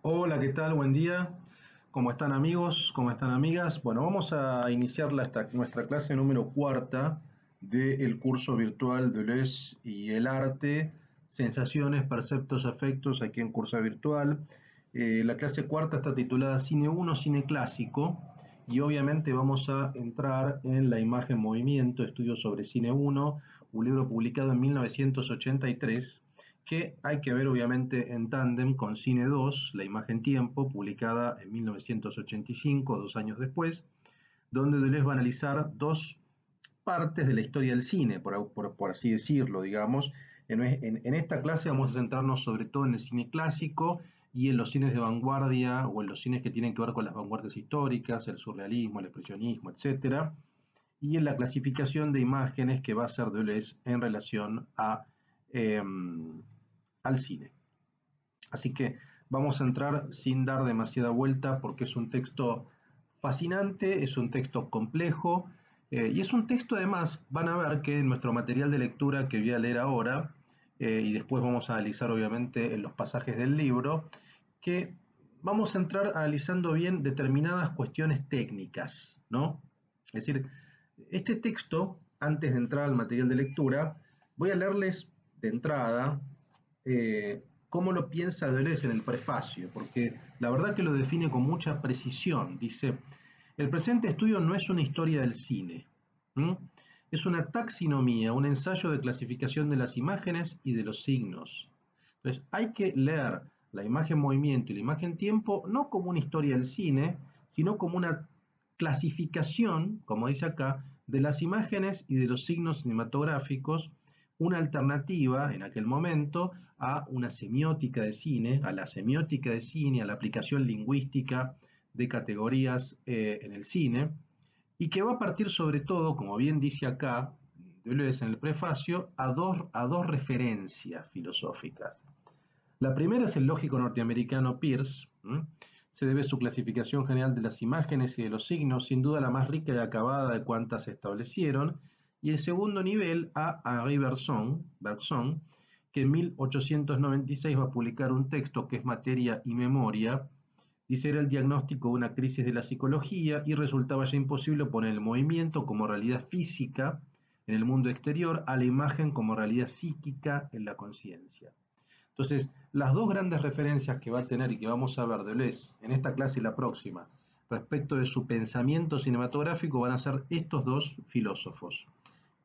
Hola, ¿qué tal? Buen día. ¿Cómo están amigos? ¿Cómo están amigas? Bueno, vamos a iniciar nuestra clase número cuarta del curso virtual Deleuze y el arte, sensaciones, perceptos, afectos, aquí en Cursa Virtual. La clase cuarta está titulada Cine 1, Cine Clásico, y obviamente vamos a entrar en La imagen movimiento, estudio sobre Cine 1, un libro publicado en 1983 que hay que ver obviamente en tándem con Cine 2, La imagen tiempo, publicada en 1985, 2 años después, donde Deleuze va a analizar dos partes de la historia del cine, por así decirlo, digamos. En esta clase vamos a centrarnos sobre todo en el cine clásico y en los cines de vanguardia o en los cines que tienen que ver con las vanguardias históricas, el surrealismo, el expresionismo, etcétera, y en la clasificación de imágenes que va a hacer Deleuze en relación eh, al cine. Así que vamos a entrar sin dar demasiada vuelta porque es un texto fascinante, es un texto complejo y es un texto además, van a ver que en nuestro material de lectura que voy a leer ahora y después vamos a analizar obviamente en los pasajes del libro, que vamos a entrar analizando bien determinadas cuestiones técnicas, ¿no? Es decir, este texto, antes de entrar al material de lectura, voy a leerles de entrada cómo lo piensa Deleuze en el prefacio, porque la verdad que lo define con mucha precisión. Dice, el presente estudio no es una historia del cine, ¿m? Es una taxonomía, un ensayo de clasificación de las imágenes y de los signos. Entonces, hay que leer la imagen movimiento y la imagen tiempo no como una historia del cine, sino como una clasificación, como dice acá, de las imágenes y de los signos cinematográficos, una alternativa en aquel momento a una semiótica de cine, a la semiótica de cine, a la aplicación lingüística de categorías en el cine, y que va a partir sobre todo, como bien dice acá Deleuze en el prefacio, a dos referencias filosóficas. La primera es el lógico norteamericano Peirce. Se debe su clasificación general de las imágenes y de los signos, sin duda la más rica y acabada de cuantas se establecieron. Y el segundo nivel a Henri Bergson, que en 1896 va a publicar un texto que es Materia y Memoria. Dice, era el diagnóstico de una crisis de la psicología y resultaba ya imposible poner el movimiento como realidad física en el mundo exterior a la imagen como realidad psíquica en la conciencia. Entonces, las dos grandes referencias que va a tener y que vamos a ver Deleuze en esta clase y la próxima respecto de su pensamiento cinematográfico van a ser estos dos filósofos.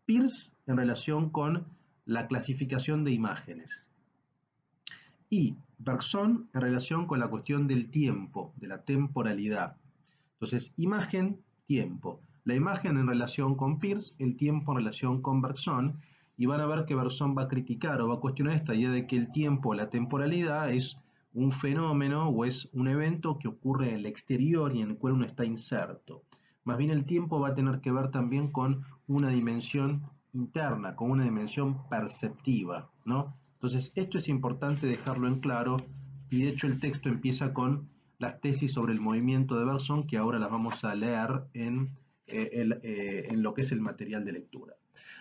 Peirce en relación con la clasificación de imágenes y Bergson en relación con la cuestión del tiempo, de la temporalidad. Entonces, imagen, tiempo. La imagen en relación con Peirce, el tiempo en relación con Bergson, y van a ver que Bergson va a criticar o va a cuestionar esta idea de que el tiempo, la temporalidad, es un fenómeno o es un evento que ocurre en el exterior y en el cual uno está inserto. Más bien el tiempo va a tener que ver también con una dimensión interna, con una dimensión perceptiva, ¿no? Entonces, esto es importante dejarlo en claro y de hecho el texto empieza con las tesis sobre el movimiento de Bergson, que ahora las vamos a leer en lo que es el material de lectura.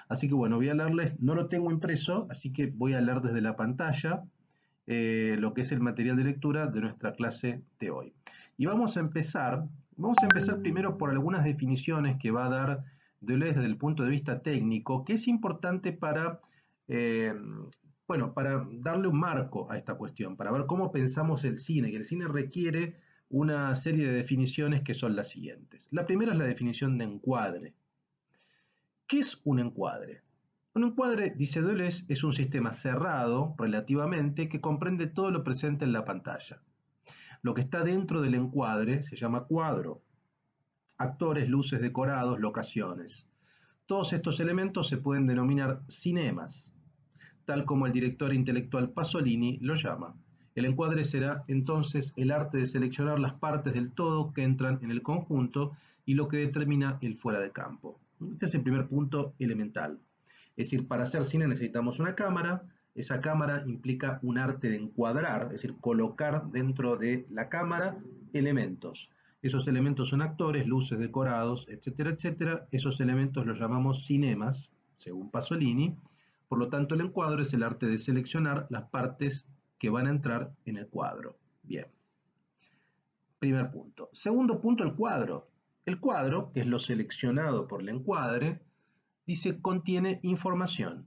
Así que bueno, voy a leerles, no lo tengo impreso, así que voy a leer desde la pantalla lo que es el material de lectura de nuestra clase de hoy. Y vamos a empezar primero por algunas definiciones que va a dar Deleuze desde el punto de vista técnico, que es importante eh, para darle un marco a esta cuestión, para ver cómo pensamos el cine, que el cine requiere una serie de definiciones que son las siguientes. La primera es la definición de encuadre. ¿Qué es un encuadre? Un encuadre, dice Deleuze, es un sistema cerrado, relativamente, que comprende todo lo presente en la pantalla. Lo que está dentro del encuadre se llama cuadro. Actores, luces, decorados, locaciones. Todos estos elementos se pueden denominar cinemas, tal como el director intelectual Pasolini lo llama. El encuadre será entonces el arte de seleccionar las partes del todo que entran en el conjunto y lo que determina el fuera de campo. Este es el primer punto elemental. Es decir, para hacer cine necesitamos una cámara, esa cámara implica un arte de encuadrar, es decir, colocar dentro de la cámara elementos. Esos elementos son actores, luces, decorados, etcétera, etcétera. Esos elementos los llamamos cinemas, según Pasolini. Por lo tanto, el encuadre es el arte de seleccionar las partes que van a entrar en el cuadro. Bien, primer punto. Segundo punto, el cuadro. El cuadro, que es lo seleccionado por el encuadre, dice contiene información.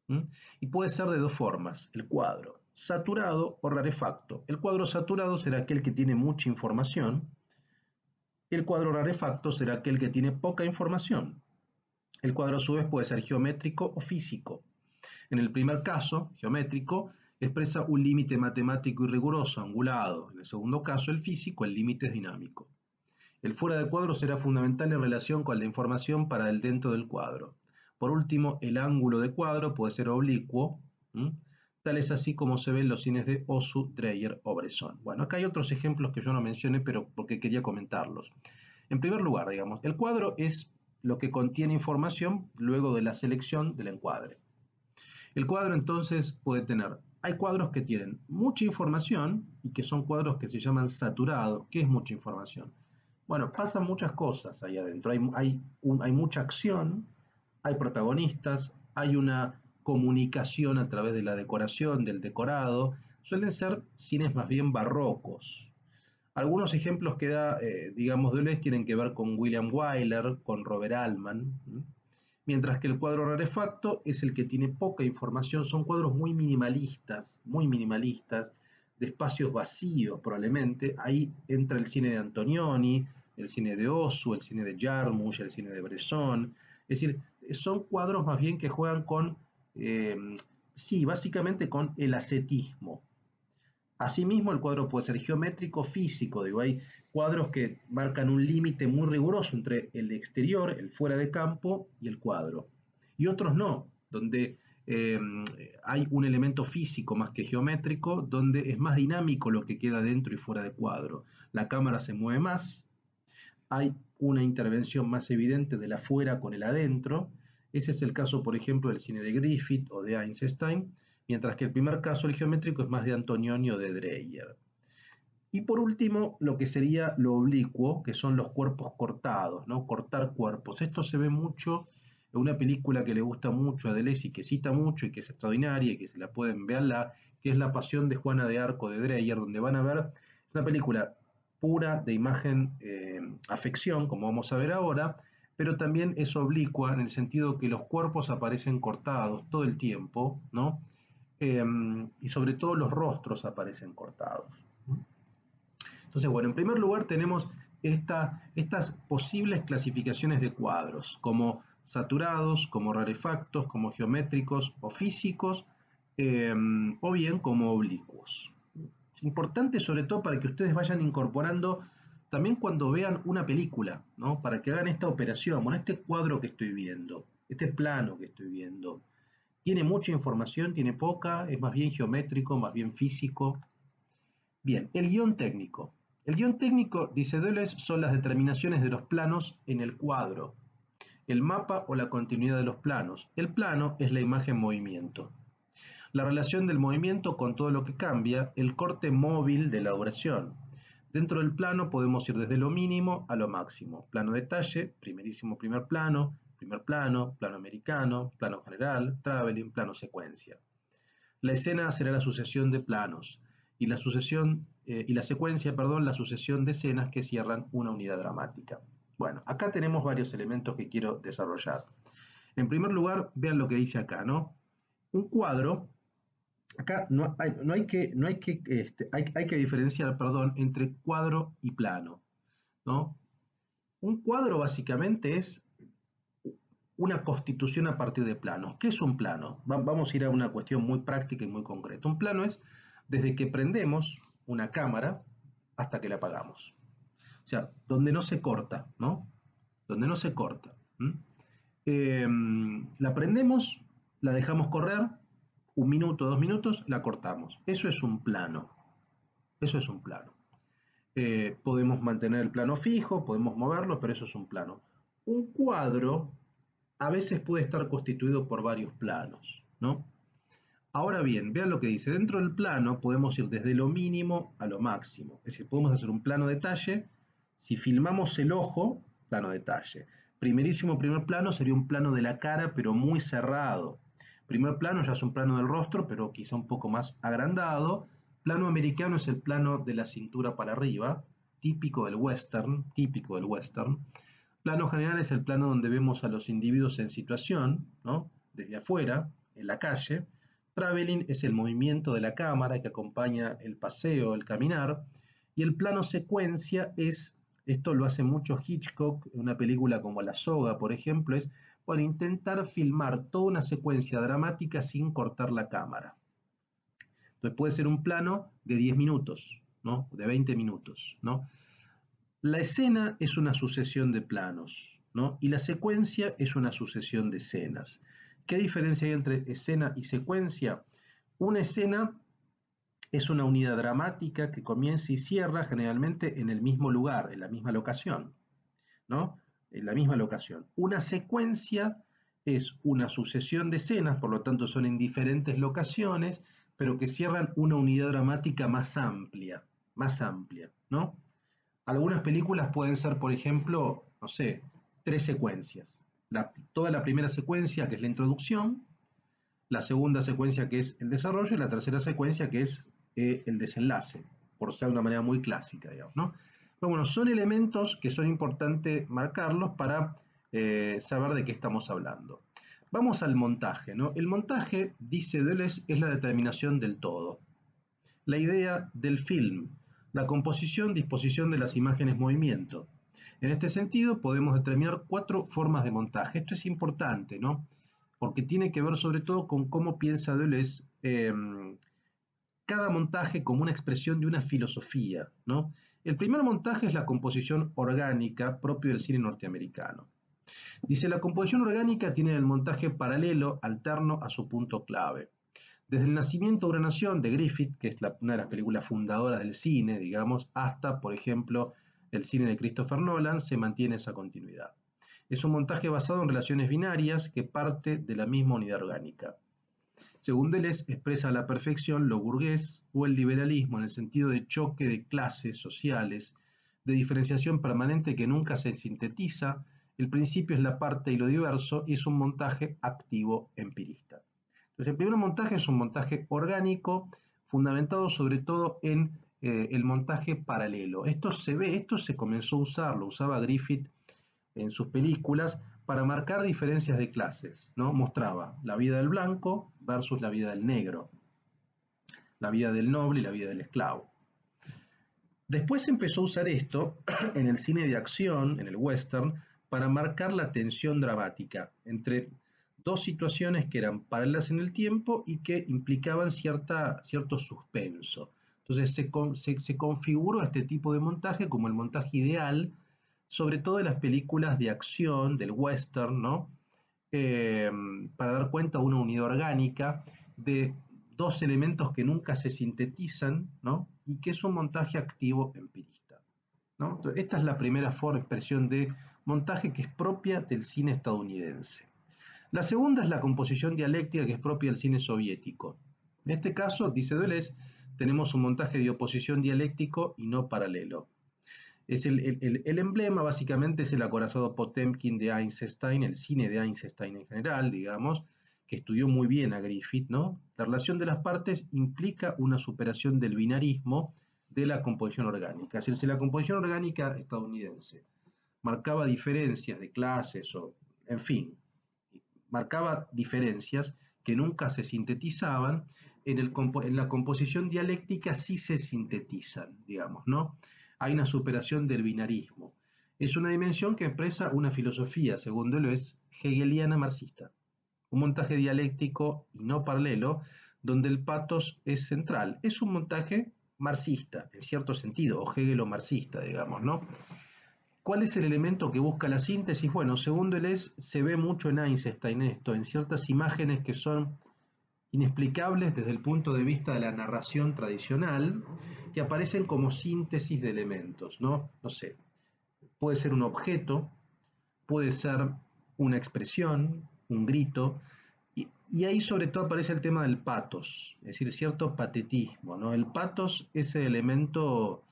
¿Mm? Y puede ser de dos formas, el cuadro, saturado o rarefacto. El cuadro saturado será aquel que tiene mucha información, el cuadro rarefacto será aquel que tiene poca información. El cuadro a su vez puede ser geométrico o físico. En el primer caso, geométrico, expresa un límite matemático y riguroso, angulado. En el segundo caso, el físico, el límite es dinámico. El fuera de cuadro será fundamental en relación con la información para el dentro del cuadro. Por último, el ángulo de cuadro puede ser oblicuo, tal es así como se ven los cines de Osu, Dreyer o Bresson. Bueno, acá hay otros ejemplos que yo no mencioné, pero porque quería comentarlos. En primer lugar, digamos, el cuadro es lo que contiene información luego de la selección del encuadre. El cuadro entonces puede tener, hay cuadros que tienen mucha información y que son cuadros que se llaman saturados. ¿Qué es mucha información? Bueno, pasan muchas cosas ahí adentro, hay mucha acción, hay protagonistas, hay una comunicación a través de la decoración, del decorado, suelen ser cines más bien barrocos. Algunos ejemplos que da, digamos, Deleuze tienen que ver con William Wyler, con Robert Altman, mientras que el cuadro rarefacto es el que tiene poca información, son cuadros muy minimalistas, de espacios vacíos probablemente. Ahí entra el cine de Antonioni, el cine de Osu, el cine de Jarmusch, el cine de Bresson. Es decir, son cuadros más bien que juegan con, sí, básicamente con el ascetismo. Asimismo, el cuadro puede ser geométrico, físico, digo, hay cuadros que marcan un límite muy riguroso entre el exterior, el fuera de campo y el cuadro. Y otros no, donde eh, hay un elemento físico más que geométrico, donde es más dinámico lo que queda dentro y fuera de cuadro. La cámara se mueve más, hay una intervención más evidente del afuera con el adentro. Ese es el caso, por ejemplo, del cine de Griffith o de Eisenstein, mientras que el primer caso, el geométrico, es más de Antonioni o de Dreyer. Y por último, lo que sería lo oblicuo, que son los cuerpos cortados, ¿no? Cortar cuerpos. Esto se ve mucho en una película que le gusta mucho a Deleuze y que cita mucho y que es extraordinaria y que se la pueden verla, que es La Pasión de Juana de Arco de Dreyer, donde van a ver una película pura de imagen afección, como vamos a ver ahora, pero también es oblicua en el sentido que los cuerpos aparecen cortados todo el tiempo, ¿no? Y sobre todo los rostros aparecen cortados. Entonces, bueno, en primer lugar tenemos estas posibles clasificaciones de cuadros, como saturados, como rarefactos, como geométricos o físicos, o bien como oblicuos. Es importante sobre todo para que ustedes vayan incorporando también cuando vean una película, ¿no? Para que hagan esta operación, bueno, este cuadro que estoy viendo, este plano que estoy viendo, ¿tiene mucha información, tiene poca, es más bien geométrico, más bien físico? Bien, el guión técnico. El guión técnico, dice Deleuze, son las determinaciones de los planos en el cuadro, el mapa o la continuidad de los planos. El plano es la imagen en movimiento. La relación del movimiento con todo lo que cambia, el corte móvil de la duración. Dentro del plano podemos ir desde lo mínimo a lo máximo. Plano detalle, primerísimo primer plano plano americano, plano general, traveling, plano secuencia. La escena será la sucesión de planos y la secuencia, la sucesión de escenas que cierran una unidad dramática. Bueno, acá tenemos varios elementos que quiero desarrollar. En primer lugar, vean lo que dice acá, ¿no? Un cuadro, acá hay que diferenciar, entre cuadro y plano, ¿no? Un cuadro básicamente es una constitución a partir de planos. ¿Qué es un plano? Vamos a ir a una cuestión muy práctica y muy concreta. Un plano es desde que prendemos una cámara hasta que la apagamos. O sea, donde no se corta, ¿no? Donde no se corta. La prendemos, la dejamos correr, 1 minuto, 2 minutos, la cortamos. Eso es un plano. Eso es un plano. Podemos mantener el plano fijo, podemos moverlo, pero eso es un plano. Un cuadro a veces puede estar constituido por varios planos, ¿no? Ahora bien, vean lo que dice. Dentro del plano podemos ir desde lo mínimo a lo máximo. Es decir, podemos hacer un plano detalle. Si filmamos el ojo, plano detalle. Primerísimo primer plano sería un plano de la cara, pero muy cerrado. Primer plano ya es un plano del rostro, pero quizá un poco más agrandado. Plano americano es el plano de la cintura para arriba, típico del western, típico del western. Plano general es el plano donde vemos a los individuos en situación, ¿no? Desde afuera, en la calle. Traveling es el movimiento de la cámara que acompaña el paseo, el caminar. Y el plano secuencia es, esto lo hace mucho Hitchcock, en una película como La Soga, por ejemplo, es para intentar filmar toda una secuencia dramática sin cortar la cámara. Entonces puede ser un plano de 10 minutos, ¿no? De 20 minutos, ¿no? La escena es una sucesión de planos, ¿no? Y la secuencia es una sucesión de escenas. ¿Qué diferencia hay entre escena y secuencia? Una escena es una unidad dramática que comienza y cierra generalmente en el mismo lugar, en la misma locación, ¿no? En la misma locación. Una secuencia es una sucesión de escenas, por lo tanto son en diferentes locaciones, pero que cierran una unidad dramática más amplia, ¿no? Algunas películas pueden ser, por ejemplo, no sé, 3 secuencias. Toda la primera secuencia, que es la introducción, la segunda secuencia, que es el desarrollo, y la tercera secuencia, que es el desenlace, por ser de una manera muy clásica, digamos, ¿no? Pero bueno, son elementos que son importantes marcarlos para saber de qué estamos hablando. Vamos al montaje, ¿no? El montaje, dice Deleuze, es la determinación del todo. La idea del film, la composición, disposición de las imágenes, movimiento. En este sentido, podemos determinar 4 formas de montaje. Esto es importante, ¿no? Porque tiene que ver sobre todo con cómo piensa Deleuze cada montaje como una expresión de una filosofía, ¿no? El primer montaje es la composición orgánica propio del cine norteamericano. Dice, la composición orgánica tiene el montaje paralelo, alterno a su punto clave. Desde el nacimiento de una nación de Griffith, que es una de las películas fundadoras del cine, digamos, hasta, por ejemplo, el cine de Christopher Nolan, se mantiene esa continuidad. Es un montaje basado en relaciones binarias que parte de la misma unidad orgánica. Según Deleuze, expresa a la perfección lo burgués o el liberalismo en el sentido de choque de clases sociales, de diferenciación permanente que nunca se sintetiza. El principio es la parte y lo diverso, y es un montaje activo empirista. Entonces, el primer montaje es un montaje orgánico, fundamentado sobre todo en el montaje paralelo. Esto se comenzó a usar, lo usaba Griffith en sus películas para marcar diferencias de clases, ¿no? Mostraba la vida del blanco versus la vida del negro, la vida del noble y la vida del esclavo. Después se empezó a usar esto en el cine de acción, en el western, para marcar la tensión dramática entre dos situaciones que eran paralelas en el tiempo y que implicaban cierto suspenso. Entonces se configuró este tipo de montaje como el montaje ideal, sobre todo en las películas de acción, del western, ¿no? Eh, para dar cuenta de una unidad orgánica de dos elementos que nunca se sintetizan, ¿no? Y que es un montaje activo empirista, ¿no? Entonces, esta es la primera expresión de montaje que es propia del cine estadounidense. La segunda es la composición dialéctica que es propia del cine soviético. En este caso, dice Deleuze, tenemos un montaje de oposición dialéctico y no paralelo. Es el emblema básicamente es el acorazado Potemkin de Eisenstein, el cine de Eisenstein en general, digamos, que estudió muy bien a Griffith, ¿no? La relación de las partes implica una superación del binarismo de la composición orgánica. Es decir, si la composición orgánica estadounidense marcaba diferencias de clases o, en fin, marcaba diferencias que nunca se sintetizaban, en la composición dialéctica sí se sintetizan, digamos, ¿no? Hay una superación del binarismo. Es una dimensión que expresa una filosofía, según Deleuze, hegeliana marxista. Un montaje dialéctico y no paralelo, donde el patos es central. Es un montaje marxista, en cierto sentido, o hegelo-marxista, digamos, ¿no? ¿Cuál es el elemento que busca la síntesis? Bueno, según Deleuze, se ve mucho en Eisenstein esto, en ciertas imágenes que son inexplicables desde el punto de vista de la narración tradicional, que aparecen como síntesis de elementos, ¿no? No sé, puede ser un objeto, puede ser una expresión, un grito, y ahí sobre todo aparece el tema del patos, es decir, cierto patetismo, ¿no? El patos es el elemento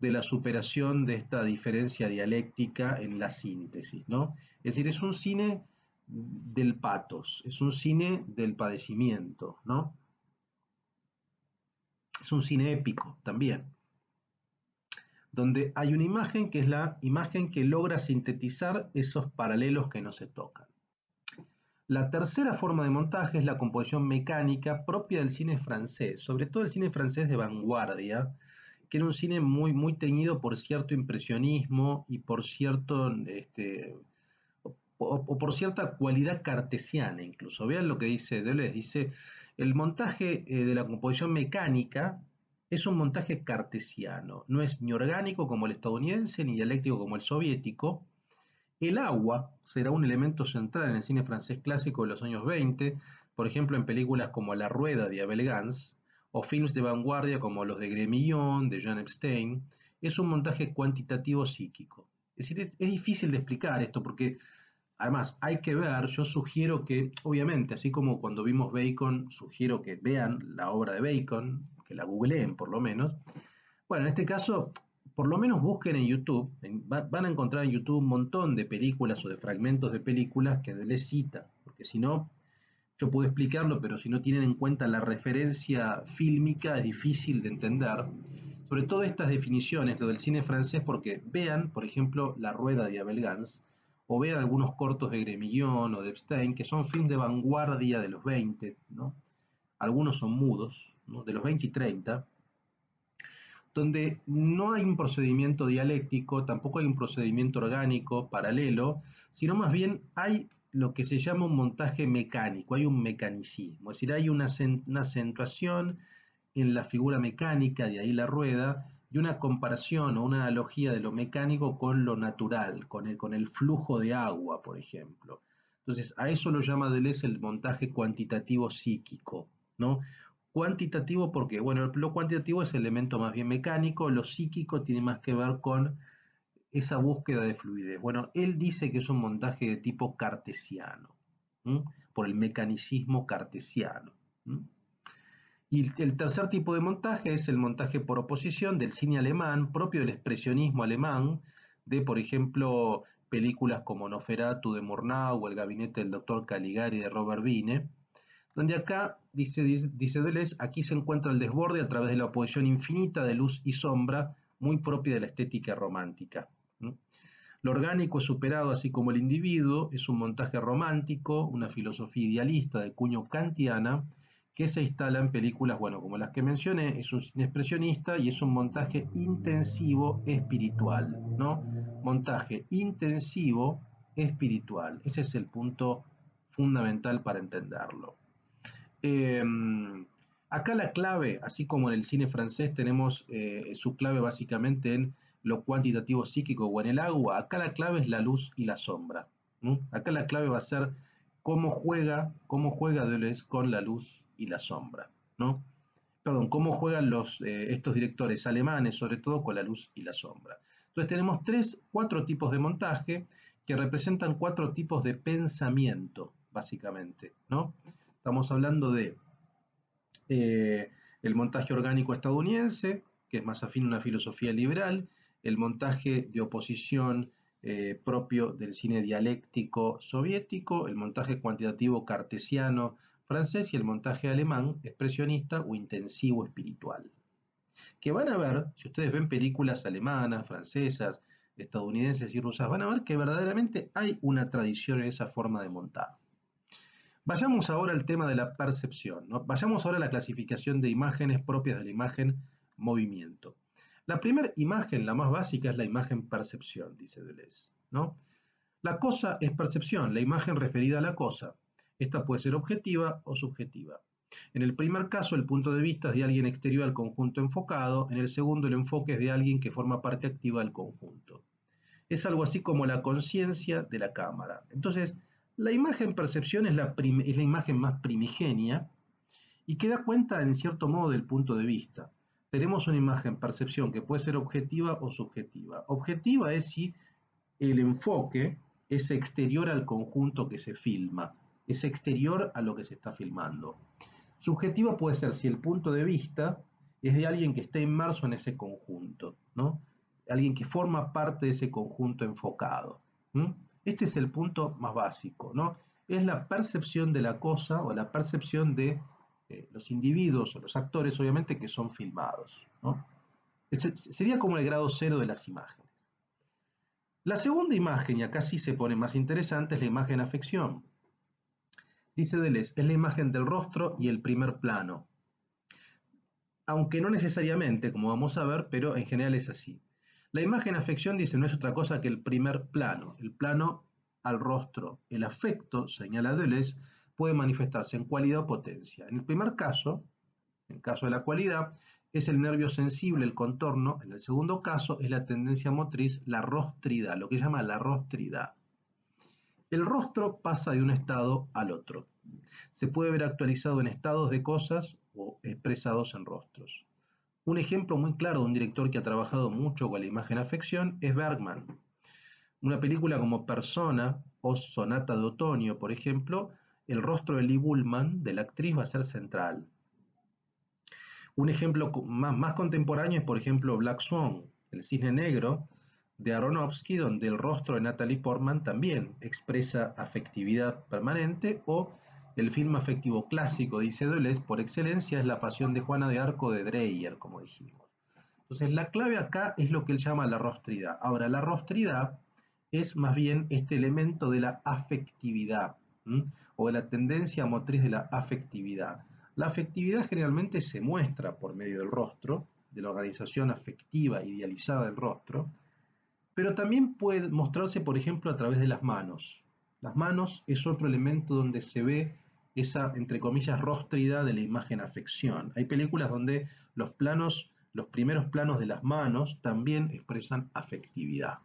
de la superación de esta diferencia dialéctica en la síntesis, ¿no? Es decir, es un cine del patos, es un cine del padecimiento, ¿no? Es un cine épico también, donde hay una imagen que es la imagen que logra sintetizar esos paralelos que no se tocan. La tercera forma de montaje es la composición mecánica propia del cine francés, sobre todo el cine francés de vanguardia, que era un cine muy teñido por cierto impresionismo y por cierto, o por cierta cualidad cartesiana incluso. Vean lo que dice Deleuze, dice, el montaje de la composición mecánica es un montaje cartesiano, no es ni orgánico como el estadounidense, ni dialéctico como el soviético. El agua será un elemento central en el cine francés clásico de los años 20, por ejemplo en películas como La Rueda de Abel Gance, o films de vanguardia como los de Grémillon, de Jean Epstein. Es un montaje cuantitativo psíquico. Es decir, es difícil de explicar esto porque además hay que ver, yo sugiero que, obviamente, así como cuando vimos Bacon, sugiero que vean la obra de Bacon, que la googleen por lo menos. Bueno, en este caso, por lo menos busquen en YouTube, van a encontrar en YouTube un montón de películas o de fragmentos de películas que les cita, porque si no, yo puedo explicarlo, pero si no tienen en cuenta la referencia fílmica es difícil de entender. Sobre todo estas definiciones, lo del cine francés, porque vean, por ejemplo, La Rueda de Abel Gance, o vean algunos cortos de Grémillon o de Epstein, que son films de vanguardia de los 20, ¿no? Algunos son mudos, ¿no? De los 20 y 30, donde no hay un procedimiento dialéctico, tampoco hay un procedimiento orgánico paralelo, sino más bien hay lo que se llama un montaje mecánico, hay un mecanicismo, es decir, hay una acentuación en la figura mecánica, de ahí la rueda, y una comparación o una analogía de lo mecánico con lo natural, con el flujo de agua, por ejemplo. Entonces, a eso lo llama Deleuze el montaje cuantitativo psíquico, ¿no? Cuantitativo porque, bueno, lo cuantitativo es el elemento más bien mecánico, lo psíquico tiene más que ver con esa búsqueda de fluidez. Bueno, él dice que es un montaje de tipo cartesiano, ¿m? Por el mecanicismo cartesiano. ¿M? Y el tercer tipo de montaje es el montaje por oposición del cine alemán, propio del expresionismo alemán, de, por ejemplo, películas como Nosferatu de Murnau o El gabinete del doctor Caligari de Robert Wiene, donde acá, dice Deleuze, aquí se encuentra el desborde a través de la oposición infinita de luz y sombra, muy propia de la estética romántica. Lo orgánico es superado, así como el individuo, es un montaje romántico, una filosofía idealista de cuño kantiana, que se instala en películas, bueno, como las que mencioné, es un cine expresionista y es un montaje intensivo espiritual, ¿no? Montaje intensivo espiritual. Ese es el punto fundamental para entenderlo. Eh, Acá la clave, así como en el cine francés tenemos su clave básicamente en lo cuantitativo psíquico o en el agua, acá la clave es la luz y la sombra, ¿no? Acá la clave va a ser cómo juega Deleuze con la luz y la sombra, ¿no? Perdón, cómo juegan estos directores alemanes, sobre todo con la luz y la sombra. Entonces tenemos cuatro tipos de montaje que representan cuatro tipos de pensamiento, básicamente, ¿no? Estamos hablando de eh, el montaje orgánico estadounidense, que es más afín a una filosofía liberal, el montaje de oposición propio del cine dialéctico soviético, el montaje cuantitativo cartesiano francés y el montaje alemán expresionista o intensivo espiritual. Que van a ver, si ustedes ven películas alemanas, francesas, estadounidenses y rusas, van a ver que verdaderamente hay una tradición en esa forma de montar. Vayamos ahora al tema de la percepción, ¿no? Vayamos ahora a la clasificación de imágenes propias de la imagen movimiento. La primera imagen, la más básica, es la imagen percepción, dice Deleuze, ¿no? La cosa es percepción, la imagen referida a la cosa. Esta puede ser objetiva o subjetiva. En el primer caso, el punto de vista es de alguien exterior al conjunto enfocado, en el segundo, el enfoque es de alguien que forma parte activa del conjunto. Es algo así como la conciencia de la cámara. Entonces, la imagen percepción es es la imagen más primigenia y que da cuenta en cierto modo del punto de vista. Tenemos una imagen percepción que puede ser objetiva o subjetiva. Objetiva es si el enfoque es exterior al conjunto que se filma, es exterior a lo que se está filmando. Subjetiva puede ser si el punto de vista es de alguien que está inmerso en ese conjunto, ¿no? Alguien que forma parte de ese conjunto enfocado. ¿Mm? Este es el punto más básico, ¿no? es la percepción de la cosa o la percepción de los individuos o los actores, obviamente, que son filmados, ¿no? Sería como el grado cero de las imágenes. La segunda imagen, y acá sí se pone más interesante, es la imagen afección. Dice Deleuze, es la imagen del rostro y el primer plano. Aunque no necesariamente, como vamos a ver, pero en general es así. La imagen afección, dice, no es otra cosa que el primer plano, el plano al rostro. El afecto, señala Deleuze, puede manifestarse en cualidad o potencia. En el primer caso, en el caso de la cualidad, es el nervio sensible, el contorno. En el segundo caso, es la tendencia motriz, la rostridad, lo que llama la rostridad. El rostro pasa de un estado al otro. Se puede ver actualizado en estados de cosas o expresados en rostros. Un ejemplo muy claro de un director que ha trabajado mucho con la imagen afección es Bergman. Una película como Persona o Sonata de Otoño, por ejemplo, el rostro de Lee Bullman, de la actriz, va a ser central. Un ejemplo más contemporáneo es, por ejemplo, Black Swan, el cisne negro de Aronofsky, donde el rostro de Natalie Portman también expresa afectividad permanente, o el film afectivo clásico, dice Deleuze, por excelencia es La Pasión de Juana de Arco de Dreyer, como dijimos. Entonces, la clave acá es lo que él llama la rostridad. Ahora, la rostridad es más bien este elemento de la afectividad, ¿m? O de la tendencia motriz de la afectividad. La afectividad generalmente se muestra por medio del rostro, de la organización afectiva idealizada del rostro, pero también puede mostrarse, por ejemplo, a través de las manos. Las manos es otro elemento donde se ve esa, entre comillas, rostridad de la imagen afección. Hay películas donde los planos, los primeros planos de las manos también expresan afectividad.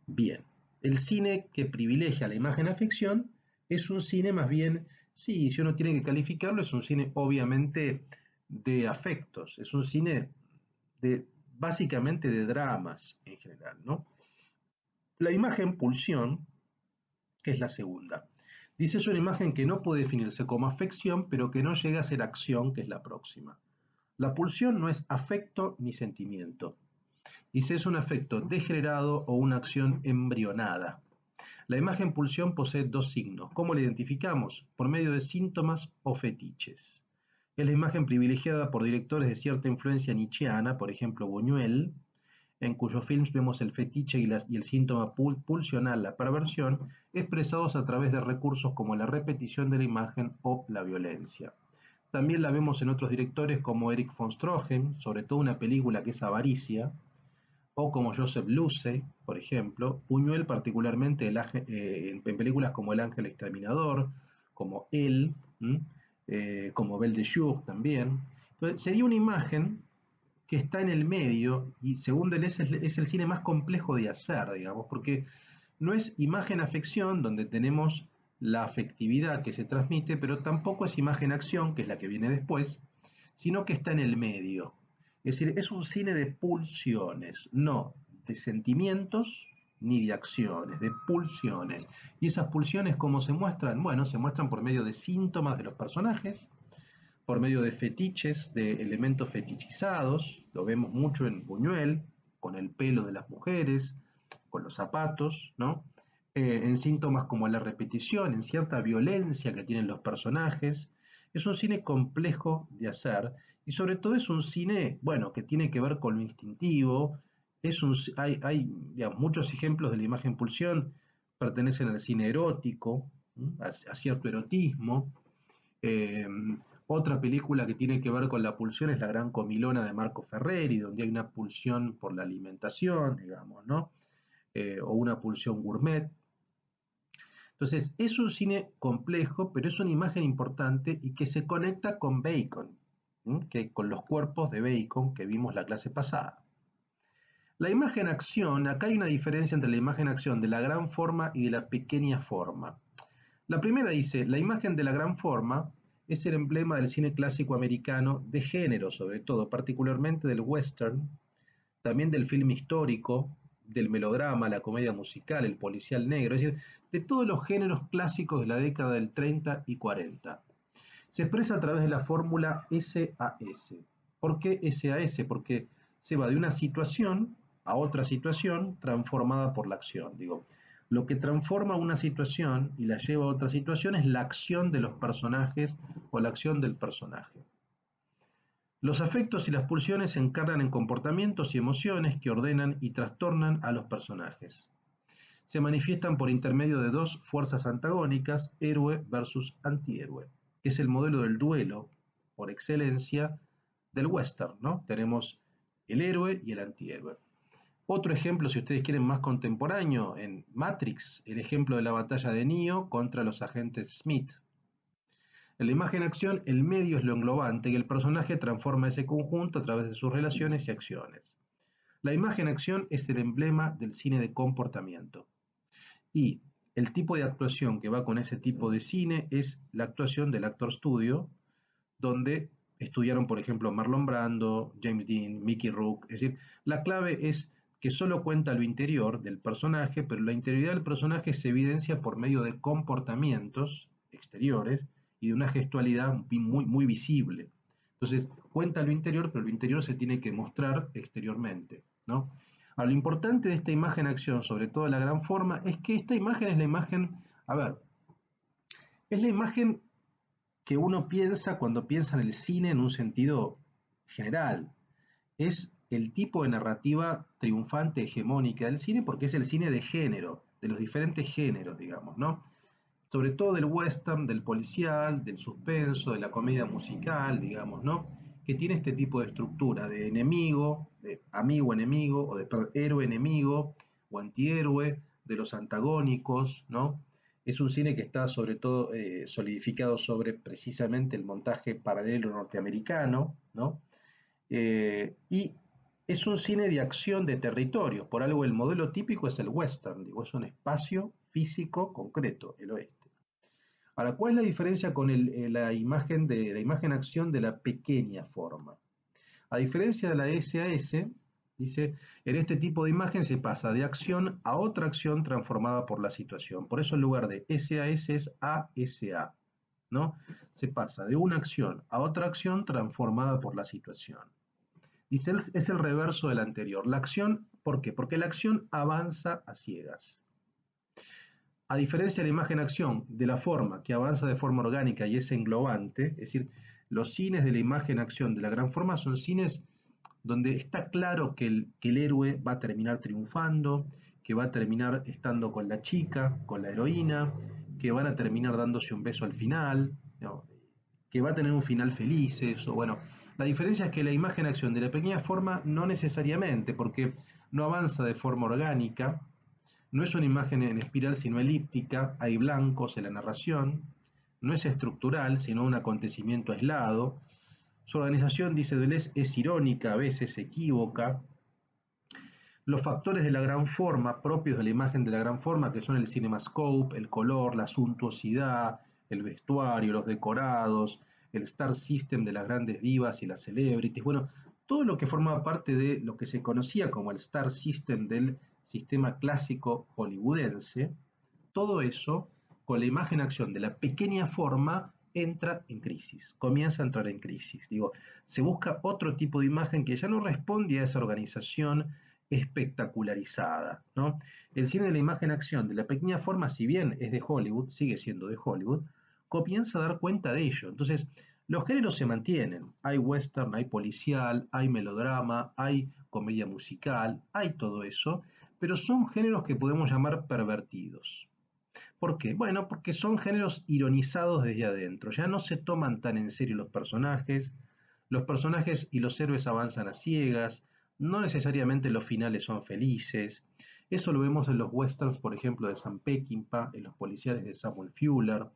Bien, el cine que privilegia la imagen afección es un cine más bien, sí, si uno tiene que calificarlo, es un cine obviamente de afectos, es un cine de básicamente de dramas en general, ¿no? La imagen pulsión, que es la segunda. Dice, es una imagen que no puede definirse como afección, pero que no llega a ser acción, que es la próxima. La pulsión no es afecto ni sentimiento. Dice, es un afecto degenerado o una acción embrionada. La imagen pulsión posee dos signos. ¿Cómo la identificamos? Por medio de síntomas o fetiches. Es la imagen privilegiada por directores de cierta influencia nietzscheana, por ejemplo Buñuel, en cuyos films vemos el fetiche y el síntoma pulsional, la perversión, expresados a través de recursos como la repetición de la imagen o la violencia. También la vemos en otros directores como Erich von Stroheim, sobre todo una película que es Avaricia, o como Joseph Losey, por ejemplo, Buñuel particularmente en películas como El Ángel Exterminador, como Él, como Belle de Jour también. Entonces, sería una imagen que está en el medio y según Deleuze es el cine más complejo de hacer, digamos, porque no es imagen-afección donde tenemos la afectividad que se transmite, pero tampoco es imagen-acción, que es la que viene después, sino que está en el medio. Es decir, es un cine de pulsiones, no de sentimientos ni de acciones, de pulsiones. ¿Y esas pulsiones cómo se muestran? Bueno, se muestran por medio de síntomas de los personajes, por medio de fetiches, de elementos fetichizados, lo vemos mucho en Buñuel, con el pelo de las mujeres, con los zapatos, ¿no? En síntomas como la repetición, en cierta violencia que tienen los personajes. Es un cine complejo de hacer y sobre todo es un cine, bueno, que tiene que ver con lo instintivo. Hay digamos, muchos ejemplos de la imagen pulsión, pertenecen al cine erótico, a cierto erotismo. Eh, Otra película que tiene que ver con la pulsión es La Gran Comilona de Marco Ferreri, donde hay una pulsión por la alimentación, digamos, ¿no? O una pulsión gourmet. Entonces, es un cine complejo, pero es una imagen importante y que se conecta con Bacon, con los cuerpos de Bacon que vimos la clase pasada. La imagen-acción, acá hay una diferencia entre la imagen-acción de la gran forma y de la pequeña forma. La primera dice, la imagen de la gran forma es el emblema del cine clásico americano de género, sobre todo, particularmente del western, también del film histórico, del melodrama, la comedia musical, el policial negro, es decir, de todos los géneros clásicos de la década del 30 y 40. Se expresa a través de la fórmula SAS. ¿Por qué SAS? Porque se va de una situación a otra situación transformada por la acción. Digo, Lo que transforma una situación y la lleva a otra situación es la acción de los personajes o la acción del personaje. Los afectos y las pulsiones se encarnan en comportamientos y emociones que ordenan y trastornan a los personajes. Se manifiestan por intermedio de dos fuerzas antagónicas, héroe versus antihéroe, que es el modelo del duelo por excelencia del western, ¿no? Tenemos el héroe y el antihéroe. Otro ejemplo, si ustedes quieren más contemporáneo, en Matrix, el ejemplo de la batalla de Neo contra los agentes Smith. En la imagen-acción, el medio es lo englobante y el personaje transforma ese conjunto a través de sus relaciones y acciones. La imagen-acción es el emblema del cine de comportamiento. Y el tipo de actuación que va con ese tipo de cine es la actuación del actor studio, donde estudiaron, por ejemplo, Marlon Brando, James Dean, Mickey Rourke. Es decir, la clave es que solo cuenta lo interior del personaje, pero la interioridad del personaje se evidencia por medio de comportamientos exteriores y de una gestualidad muy visible. Entonces, cuenta lo interior, pero lo interior se tiene que mostrar exteriormente, ¿no? Ahora, lo importante de esta imagen-acción, sobre todo la gran forma, es que esta imagen es la imagen, a ver, es la imagen que uno piensa cuando piensa en el cine en un sentido general. Es el tipo de narrativa triunfante, hegemónica del cine, porque es el cine de género, de los diferentes géneros, digamos, ¿no? Sobre todo del western, del policial, del suspenso, de la comedia musical, digamos, ¿no? Que tiene este tipo de estructura de enemigo, de amigo-enemigo, o de héroe-enemigo, o antihéroe, de los antagónicos, ¿no? Es un cine que está sobre todo solidificado sobre precisamente el montaje paralelo norteamericano, ¿no? Y es un cine de acción de territorios, por algo el modelo típico es el western, digo, es un espacio físico concreto, el oeste. Ahora, ¿cuál es la diferencia con la imagen-acción de la pequeña forma? A diferencia de la SAS, dice, en este tipo de imagen se pasa de acción a otra acción transformada por la situación. Por eso en lugar de SAS es ASA, ¿no? Se pasa de una acción a otra acción transformada por la situación. Dice, es el reverso del anterior. La acción, ¿por qué? Porque la acción avanza a ciegas. A diferencia de la imagen-acción, de la forma que avanza de forma orgánica y es englobante, es decir, los cines de la imagen-acción de la gran forma son cines donde está claro que el héroe va a terminar triunfando, que va a terminar estando con la chica, con la heroína, que van a terminar dándose un beso al final, ¿no? Que va a tener un final feliz, eso, bueno. La diferencia es que la imagen-acción de la pequeña forma no necesariamente, porque no avanza de forma orgánica, no es una imagen en espiral sino elíptica, hay blancos en la narración, no es estructural sino un acontecimiento aislado. Su organización, dice Deleuze, es irónica, a veces equívoca. Los factores de la gran forma, propios de la imagen de la gran forma, que son el cinemascope, el color, la suntuosidad, el vestuario, los decorados, el star system de las grandes divas y las celebrities, bueno, todo lo que formaba parte de lo que se conocía como el star system del sistema clásico hollywoodense, todo eso, con la imagen-acción de la pequeña forma, entra en crisis, comienza a entrar en crisis. Digo, se busca otro tipo de imagen que ya no responde a esa organización espectacularizada, ¿no? El cine de la imagen-acción de la pequeña forma, si bien es de Hollywood, sigue siendo de Hollywood, comienza a dar cuenta de ello. Entonces, los géneros se mantienen. Hay western, hay policial, hay melodrama, hay comedia musical, hay todo eso, pero son géneros que podemos llamar pervertidos. ¿Por qué? Bueno, porque son géneros ironizados desde adentro. Ya no se toman tan en serio los personajes y los héroes avanzan a ciegas, no necesariamente los finales son felices. Eso lo vemos en los westerns, por ejemplo, de Sam Peckinpah, en los policiales de Samuel Fuller.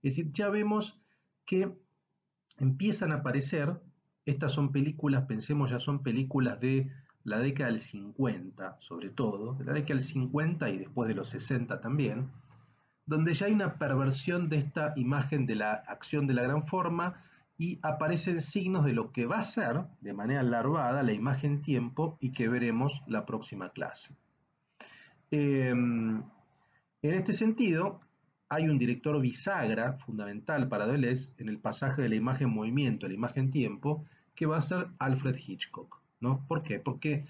Es decir, ya vemos que empiezan a aparecer, estas son películas, pensemos ya son películas de la década del 50, sobre todo, de la década del 50 y después de los 60 también, donde ya hay una perversión de esta imagen de la acción de la gran forma y aparecen signos de lo que va a ser, de manera larvada, la imagen tiempo y que veremos la próxima clase. En este sentido, hay un director bisagra fundamental para Deleuze en el pasaje de la imagen-movimiento a la imagen-tiempo, que va a ser Alfred Hitchcock, ¿no? ¿Por qué? Porque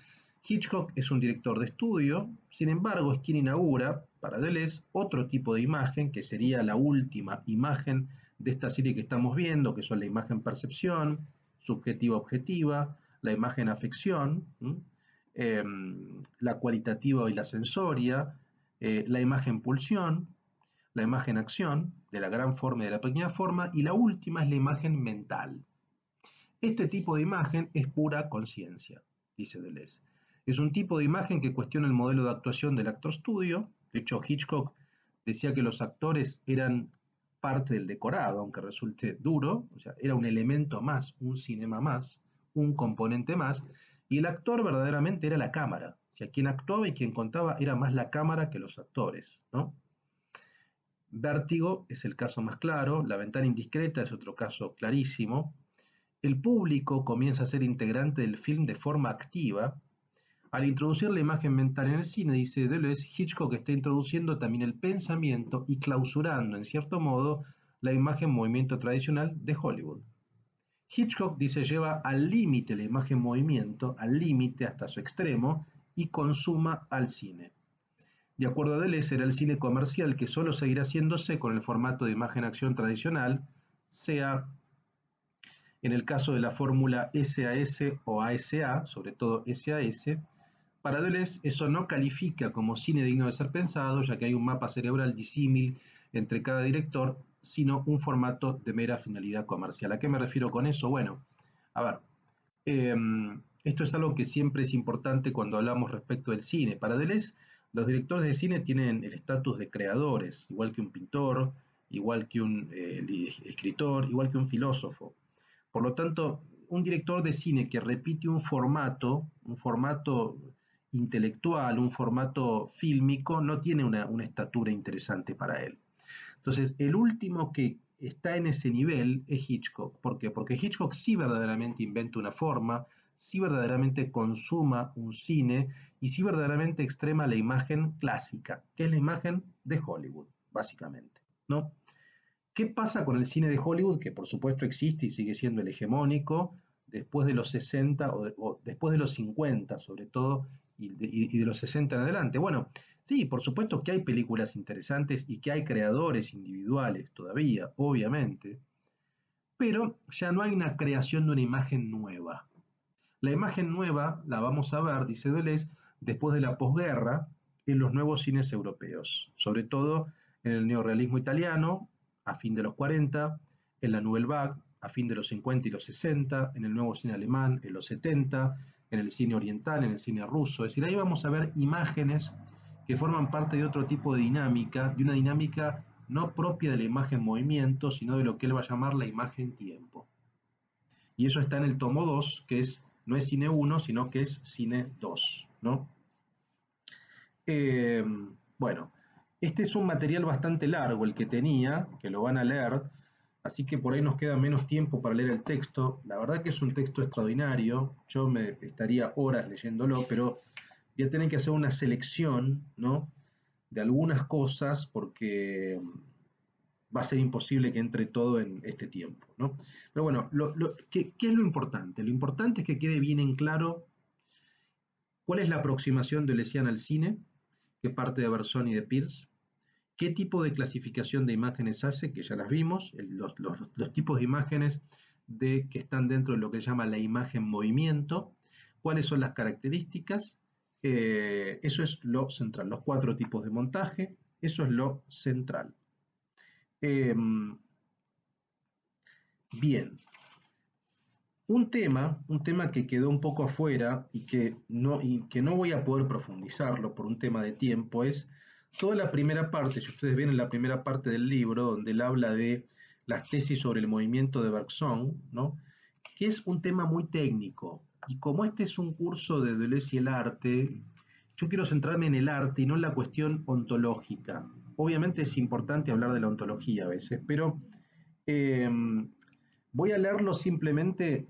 Hitchcock es un director de estudio, sin embargo, es quien inaugura para Deleuze, otro tipo de imagen, que sería la última imagen de esta serie que estamos viendo, que son la imagen percepción, subjetiva-objetiva, la imagen afección, eh, la cualitativa y la sensoria, la imagen pulsión, la imagen acción, de la gran forma y de la pequeña forma, y la última es la imagen mental. Este tipo de imagen es pura conciencia, dice Deleuze. Es un tipo de imagen que cuestiona el modelo de actuación del actor studio. De hecho, Hitchcock decía que los actores eran parte del decorado, aunque resulte duro, o sea, era un elemento más, un cinema más, un componente más, y el actor verdaderamente era la cámara. O sea, quien actuaba y quien contaba era más la cámara que los actores, ¿no? Vértigo es el caso más claro, La ventana indiscreta es otro caso clarísimo. El público comienza a ser integrante del film de forma activa. Al introducir la imagen mental en el cine, dice Deleuze, Hitchcock está introduciendo también el pensamiento y clausurando, en cierto modo, la imagen-movimiento tradicional de Hollywood. Hitchcock, dice, lleva al límite la imagen-movimiento, al límite hasta su extremo, y consuma al cine. De acuerdo a Deleuze, será el cine comercial que solo seguirá haciéndose con el formato de imagen-acción tradicional, sea en el caso de la fórmula SAS o ASA, sobre todo SAS. Para Deleuze, eso no califica como cine digno de ser pensado, ya que hay un mapa cerebral disímil entre cada director, sino un formato de mera finalidad comercial. ¿A qué me refiero con eso? Bueno, a ver, eh, esto es algo que siempre es importante cuando hablamos respecto del cine. Para Deleuze, los directores de cine tienen el estatus de creadores, igual que un pintor, igual que un escritor, igual que un filósofo. Por lo tanto, un director de cine que repite un formato intelectual, un formato fílmico, no tiene una estatura interesante para él. Entonces, el último que está en ese nivel es Hitchcock. ¿Por qué? Porque Hitchcock sí verdaderamente inventa una forma, sí verdaderamente consuma un cine y sí verdaderamente extrema la imagen clásica, que es la imagen de Hollywood, básicamente, ¿no? ¿Qué pasa con el cine de Hollywood, que por supuesto existe y sigue siendo el hegemónico, después de los 60 o después de los 50 sobre todo, y de los 60 en adelante? Bueno, sí, por supuesto que hay películas interesantes y que hay creadores individuales todavía, obviamente, pero ya no hay una creación de una imagen nueva. La imagen nueva la vamos a ver, dice Deleuze, después de la posguerra en los nuevos cines europeos, sobre todo en el neorrealismo italiano, a fin de los 40, en la Nouvelle Vague, a fin de los 50 y los 60, en el nuevo cine alemán, en los 70, en el cine oriental, en el cine ruso. Es decir, ahí vamos a ver imágenes que forman parte de otro tipo de dinámica, de una dinámica no propia de la imagen movimiento, sino de lo que él va a llamar la imagen tiempo. Y eso está en el tomo 2, que es, no es cine 1, sino que es cine 2, ¿no? Eh, bueno, este es un material bastante largo el que tenía, que lo van a leer, así que por ahí nos queda menos tiempo para leer el texto. La verdad que es un texto extraordinario, yo me estaría horas leyéndolo, pero voy a tener que hacer una selección, ¿no?, de algunas cosas porque va a ser imposible que entre todo en este tiempo, ¿no? Pero bueno, ¿qué es lo importante? Lo importante es que quede bien en claro cuál es la aproximación de Deleuziana al cine, que parte de Bergson y de Peirce, qué tipo de clasificación de imágenes hace, que ya las vimos, los tipos de imágenes que están dentro de lo que se llama la imagen movimiento, cuáles son las características, eso es lo central, los 4 tipos de montaje, eso es lo central. Eh, bien, un tema que quedó un poco afuera y que no voy a poder profundizarlo por un tema de tiempo es toda la primera parte. Si ustedes ven en la primera parte del libro, donde él habla de las tesis sobre el movimiento de Bergson, ¿no?, que es un tema muy técnico. Y como este es un curso de Deleuze y el arte, yo quiero centrarme en el arte y no en la cuestión ontológica. Obviamente es importante hablar de la ontología a veces, pero eh, voy a leerlo simplemente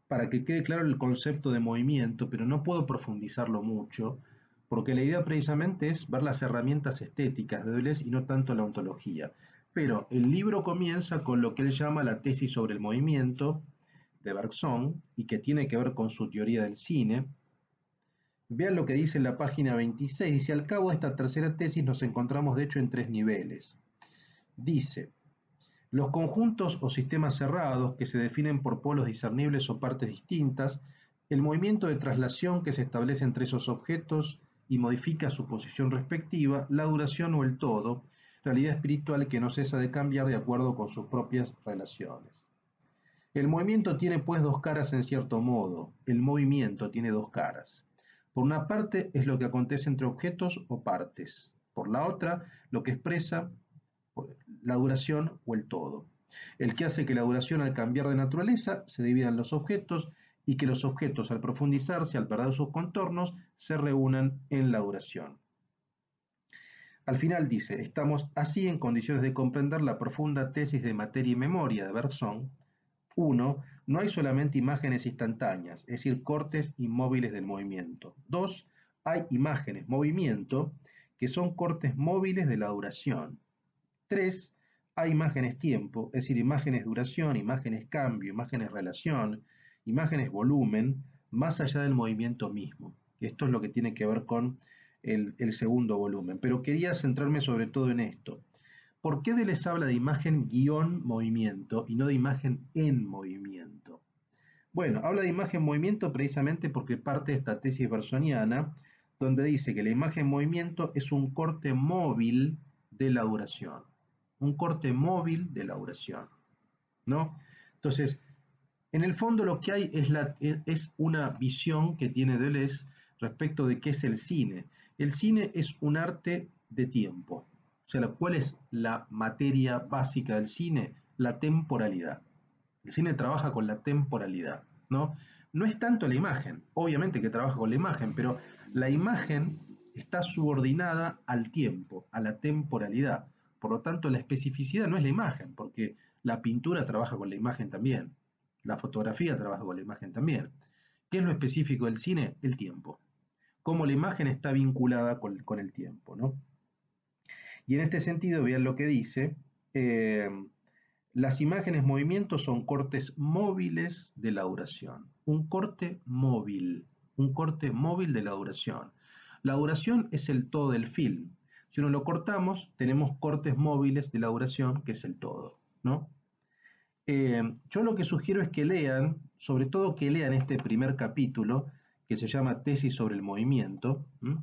para que quede claro el concepto de movimiento, pero no puedo profundizarlo mucho, porque la idea precisamente es ver las herramientas estéticas de Deleuze y no tanto la ontología. Pero el libro comienza con lo que él llama la tesis sobre el movimiento de Bergson, y que tiene que ver con su teoría del cine, Vean lo que dice en la página 26. Dice, al cabo de esta tercera tesis nos encontramos de hecho en tres niveles. Dice, los conjuntos o sistemas cerrados que se definen por polos discernibles o partes distintas, el movimiento de traslación que se establece entre esos objetos y modifica su posición respectiva, la duración o el todo, realidad espiritual que no cesa de cambiar de acuerdo con sus propias relaciones. El movimiento tiene pues dos caras en cierto modo. El movimiento tiene dos caras. Por una parte es lo que acontece entre objetos o partes. Por la otra, lo que expresa la duración o el todo. El que hace que la duración al cambiar de naturaleza se divida en los objetos y que los objetos al profundizarse, al perder sus contornos, se reúnan en la duración. Al final dice, estamos así en condiciones de comprender la profunda tesis de materia y memoria de Bergson. 1. No hay solamente imágenes instantáneas, es decir, cortes inmóviles del movimiento. 2. Hay imágenes, movimiento, que son cortes móviles de la duración. 3. Hay imágenes tiempo, es decir, imágenes duración, imágenes cambio, imágenes relación, imágenes volumen, más allá del movimiento mismo. Esto es lo que tiene que ver con el segundo volumen. Pero quería centrarme sobre todo en esto. ¿Por qué Deleuze habla de imagen guión movimiento y no de imagen en movimiento? Bueno, habla de imagen movimiento precisamente porque parte de esta tesis bersoniana, donde dice que la imagen movimiento es un corte móvil de la duración. Un corte móvil de la duración, ¿no? Entonces, en el fondo lo que hay es una visión que tiene Deleuze respecto de qué es el cine. El cine es un arte de tiempo. O sea, ¿cuál es la materia básica del cine? La temporalidad. El cine trabaja con la temporalidad, ¿no? No es tanto la imagen, obviamente que trabaja con la imagen, pero la imagen está subordinada al tiempo, a la temporalidad. Por lo tanto, la especificidad no es la imagen, porque la pintura trabaja con la imagen también, la fotografía trabaja con la imagen también. ¿Qué es lo específico del cine? El tiempo. Cómo la imagen está vinculada con el tiempo, ¿no? Y en este sentido, vean lo que dice, eh, las imágenes movimientos son cortes móviles de la duración. Un corte móvil de la duración. La duración es el todo del film. Si uno lo cortamos, tenemos cortes móviles de la duración, que es el todo, ¿no? Yo lo que sugiero es que lean, sobre todo que lean este primer capítulo, que se llama Tesis sobre el movimiento, ¿m?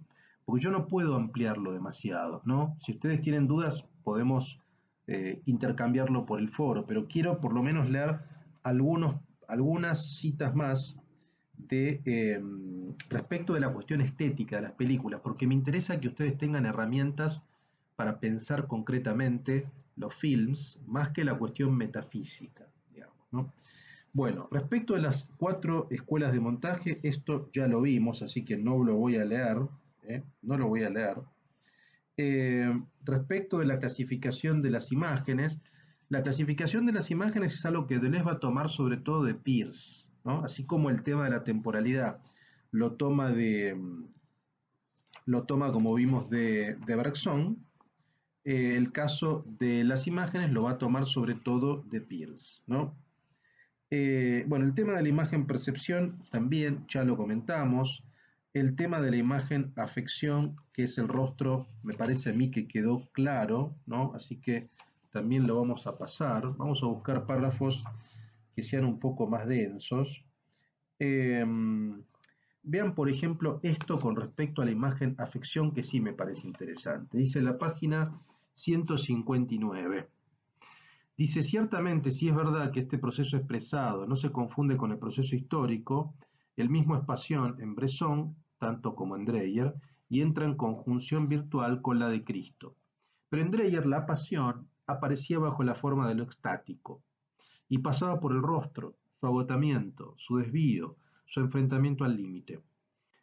Porque yo no puedo ampliarlo demasiado, ¿no? Si ustedes tienen dudas, podemos intercambiarlo por el foro, pero quiero por lo menos leer algunas citas más respecto de la cuestión estética de las películas, porque me interesa que ustedes tengan herramientas para pensar concretamente los films, más que la cuestión metafísica, digamos, ¿no? Bueno, respecto de las 4 escuelas de montaje, esto ya lo vimos, así que no lo voy a leer, no lo voy a leer. Respecto de la clasificación de las imágenes, la clasificación de las imágenes es algo que Deleuze va a tomar sobre todo de Peirce, ¿no? Así como el tema de la temporalidad lo toma como vimos de Bergson, el caso de las imágenes lo va a tomar sobre todo de Peirce, ¿no? Bueno, el tema de la imagen percepción también ya lo comentamos. El tema de la imagen afección, que es el rostro, me parece a mí que quedó claro, ¿no? Así que también lo vamos a pasar. Vamos a buscar párrafos que sean un poco más densos. Eh, Vean, por ejemplo, esto con respecto a la imagen afección, que sí me parece interesante. Dice la página 159. Dice, ciertamente, si es verdad que este proceso expresado no se confunde con el proceso histórico, el mismo es pasión en Bresson, tanto como en Dreyer, y entra en conjunción virtual con la de Cristo. Pero en Dreyer la pasión aparecía bajo la forma de lo extático, y pasaba por el rostro, su agotamiento, su desvío, su enfrentamiento al límite.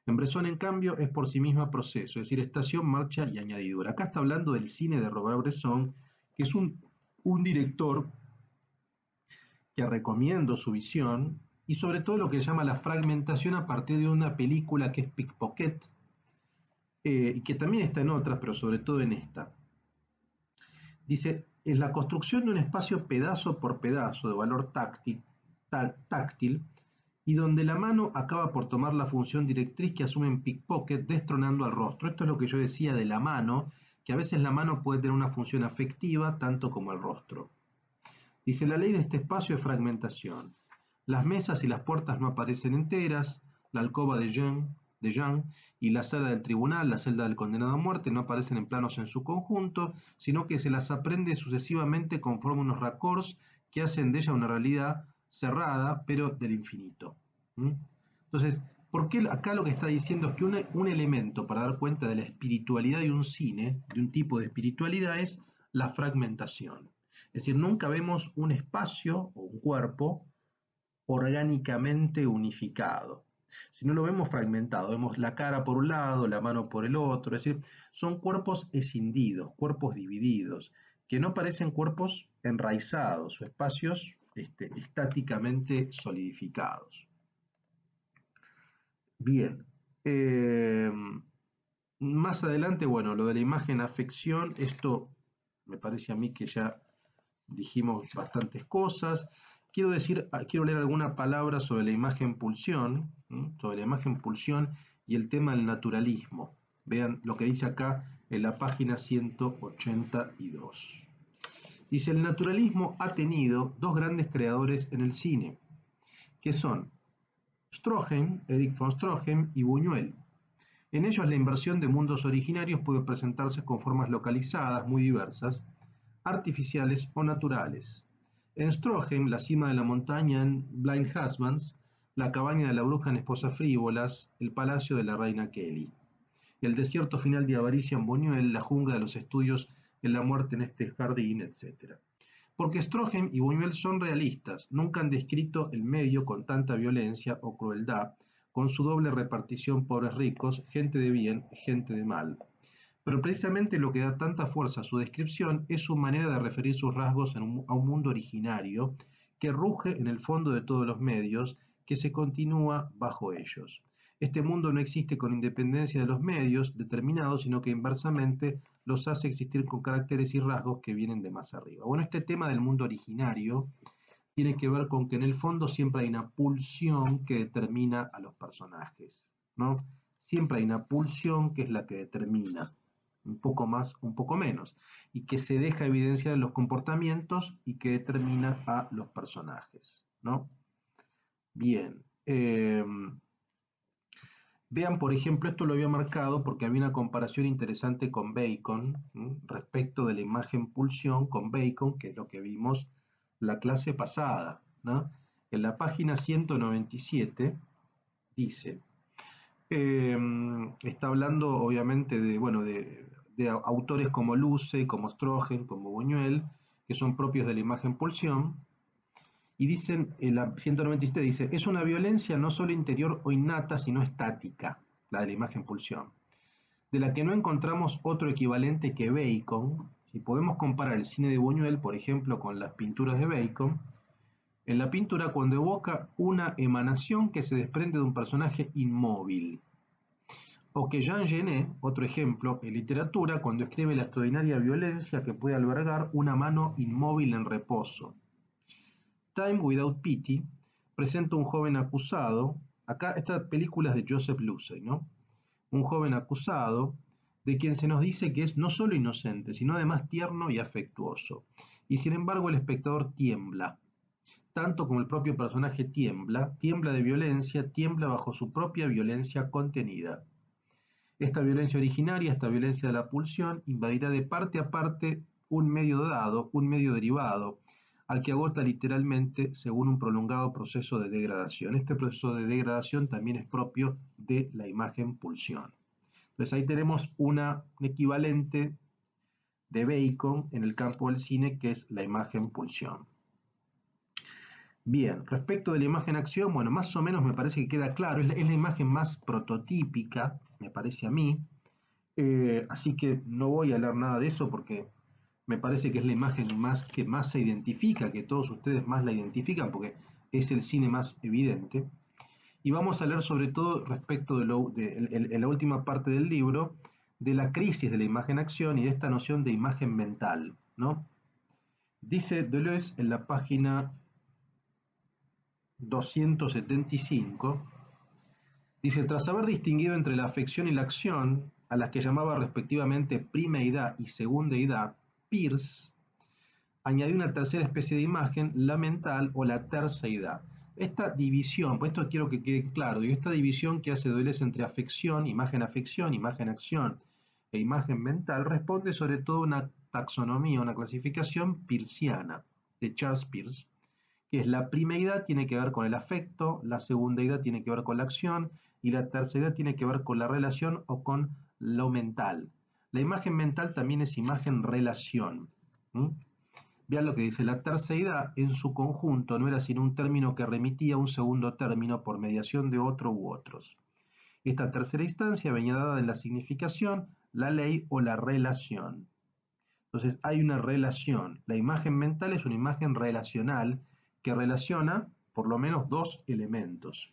En Bresson, en cambio, es por sí misma proceso, es decir, estación, marcha y añadidura. Acá está hablando del cine de Robert Bresson, que es un director que recomiendo su visión y sobre todo lo que se llama la fragmentación a partir de una película que es Pickpocket, y que también está en otras, pero sobre todo en esta. Dice, es la construcción de un espacio pedazo por pedazo de valor táctil y donde la mano acaba por tomar la función directriz que asume en Pickpocket, destronando al rostro. Esto es lo que yo decía de la mano, que a veces la mano puede tener una función afectiva tanto como el rostro. Dice, la ley de este espacio es fragmentación. Las mesas y las puertas no aparecen enteras, la alcoba de Jean y la sala del tribunal, la celda del condenado a muerte, no aparecen en planos en su conjunto, sino que se las aprende sucesivamente conforme unos raccords que hacen de ella una realidad cerrada, pero del infinito. ¿Mm? Entonces, ¿por qué acá lo que está diciendo es que un elemento para dar cuenta de la espiritualidad de un cine, de un tipo de espiritualidad, es la fragmentación? Es decir, nunca vemos un espacio o un cuerpo orgánicamente unificado, sino lo vemos fragmentado, vemos la cara por un lado, la mano por el otro, es decir, son cuerpos escindidos, cuerpos divididos, que no parecen cuerpos enraizados o espacios estáticamente solidificados. Bien, más adelante, bueno, lo de la imagen afección, esto me parece a mí que ya dijimos bastantes cosas. Quiero leer alguna palabra sobre la imagen pulsión, sobre la imagen pulsión y el tema del naturalismo. Vean lo que dice acá en la página 182. Dice, el naturalismo ha tenido dos grandes creadores en el cine, que son Stroheim, Erich von Stroheim y Buñuel. En ellos la inversión de mundos originarios puede presentarse con formas localizadas muy diversas, artificiales o naturales. En Stroheim, la cima de la montaña en Blind Husbands, la cabaña de la bruja en Esposas Frívolas, el palacio de la reina Kelly. El desierto final de Avaricia en Buñuel, la jungla de los estudios en La muerte en este jardín, etc. Porque Stroheim y Buñuel son realistas, nunca han descrito el medio con tanta violencia o crueldad, con su doble repartición pobres-ricos, gente de bien, gente de mal. Pero precisamente lo que da tanta fuerza a su descripción es su manera de referir sus rasgos a un mundo originario que ruge en el fondo de todos los medios, que se continúa bajo ellos. Este mundo no existe con independencia de los medios determinados, sino que inversamente los hace existir con caracteres y rasgos que vienen de más arriba. Bueno, este tema del mundo originario tiene que ver con que en el fondo siempre hay una pulsión que determina a los personajes, ¿no? Siempre hay una pulsión que es la que determina, un poco más, un poco menos, y que se deja evidenciar en los comportamientos y que determina a los personajes, ¿no? Bien. Vean, por ejemplo, esto lo había marcado porque había una comparación interesante con Bacon, respecto de la imagen pulsión con Bacon, que es lo que vimos la clase pasada, ¿no? En la página 197 dice, está hablando obviamente de, bueno, de autores como Luce, como Stroheim, como Buñuel, que son propios de la imagen pulsión, y dicen, en la 197 dice, es una violencia no solo interior o innata, sino estática, la de la imagen pulsión, de la que no encontramos otro equivalente que Bacon. Si podemos comparar el cine de Buñuel, por ejemplo, con las pinturas de Bacon, en la pintura cuando evoca una emanación que se desprende de un personaje inmóvil. O que Jean Genet, otro ejemplo, en literatura, cuando escribe la extraordinaria violencia que puede albergar una mano inmóvil en reposo. Time Without Pity presenta un joven acusado, acá esta película es de Joseph Luce, ¿no? Un joven acusado de quien se nos dice que es no solo inocente, sino además tierno y afectuoso. Y sin embargo el espectador tiembla, tanto como el propio personaje tiembla, tiembla de violencia, tiembla bajo su propia violencia contenida. Esta violencia originaria, esta violencia de la pulsión, invadirá de parte a parte un medio dado, un medio derivado, al que agota literalmente según un prolongado proceso de degradación. Este proceso de degradación también es propio de la imagen pulsión. Entonces ahí tenemos un equivalente de Bacon en el campo del cine, que es la imagen pulsión. Bien, respecto de la imagen acción, bueno, más o menos me parece que queda claro, es la imagen más prototípica, me parece a mí, así que no voy a hablar nada de eso porque me parece que es la imagen que más se identifica, que todos ustedes más la identifican porque es el cine más evidente. Y vamos a leer sobre todo respecto en la última parte del libro, de la crisis de la imagen-acción y de esta noción de imagen mental, ¿no? Dice Deleuze en la página 275, dice, tras haber distinguido entre la afección y la acción, a las que llamaba respectivamente primeidad y segundeidad, Peirce añadió una tercera especie de imagen, la mental o la terceidad. Esta división, pues esto quiero que quede claro, y esta división que hace Deleuze entre afección, imagen-acción e imagen mental, responde sobre todo a una taxonomía, una clasificación peirciana de Charles Peirce, que es la primeidad tiene que ver con el afecto, la segundeidad tiene que ver con la acción y la terceridad tiene que ver con la relación o con lo mental. La imagen mental también es imagen-relación. Vean lo que dice, la terceidad en su conjunto no era sino un término que remitía a un segundo término por mediación de otro u otros. Esta tercera instancia venía dada en la significación, la ley o la relación. Entonces hay una relación. La imagen mental es una imagen relacional que relaciona por lo menos dos elementos.